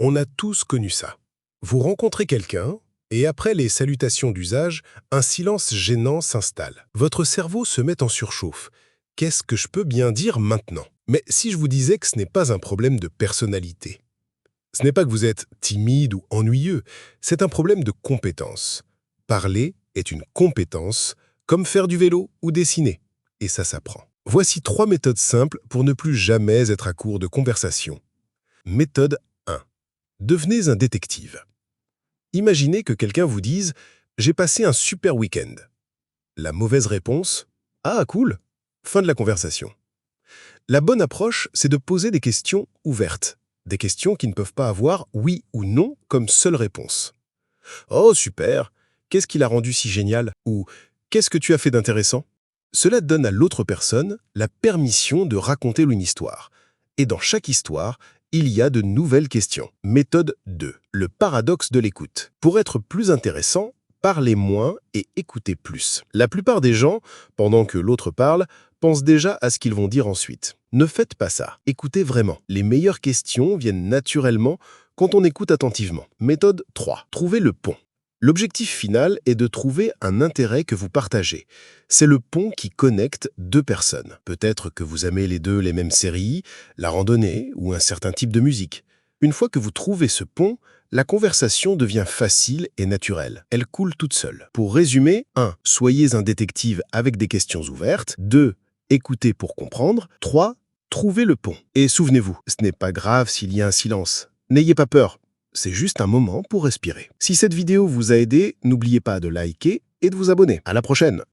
On a tous connu ça. Vous rencontrez quelqu'un, et après les salutations d'usage, un silence gênant s'installe. Votre cerveau se met en surchauffe. Qu'est-ce que je peux bien dire maintenant? Mais si je vous disais que ce n'est pas un problème de personnalité? Ce n'est pas que vous êtes timide ou ennuyeux, c'est un problème de compétence. Parler est une compétence, comme faire du vélo ou dessiner. Et ça s'apprend. Voici 3 méthodes simples pour ne plus jamais être à court de conversation. Méthode 1. Devenez un détective. Imaginez que quelqu'un vous dise « J'ai passé un super week-end ». La mauvaise réponse « Ah, cool !» Fin de la conversation. La bonne approche, c'est de poser des questions ouvertes. Des questions qui ne peuvent pas avoir oui ou non comme seule réponse. « Oh, super! Qu'est-ce qui l'a rendu si génial ?» ou « Qu'est-ce que tu as fait d'intéressant ?» Cela donne à l'autre personne la permission de raconter une histoire. Et dans chaque histoire, il y a de nouvelles questions. Méthode 2. Le paradoxe de l'écoute. Pour être plus intéressant, parlez moins et écoutez plus. La plupart des gens, pendant que l'autre parle, pensent déjà à ce qu'ils vont dire ensuite. Ne faites pas ça. Écoutez vraiment. Les meilleures questions viennent naturellement quand on écoute attentivement. Méthode 3. Trouvez le pont. L'objectif final est de trouver un intérêt que vous partagez. C'est le pont qui connecte deux personnes. Peut-être que vous aimez les deux les mêmes séries, la randonnée ou un certain type de musique. Une fois que vous trouvez ce pont, la conversation devient facile et naturelle. Elle coule toute seule. Pour résumer, 1. Soyez un détective avec des questions ouvertes. 2. Écoutez pour comprendre. 3. Trouvez le pont. Et souvenez-vous, ce n'est pas grave s'il y a un silence. N'ayez pas peur. C'est juste un moment pour respirer. Si cette vidéo vous a aidé, n'oubliez pas de liker et de vous abonner. À la prochaine!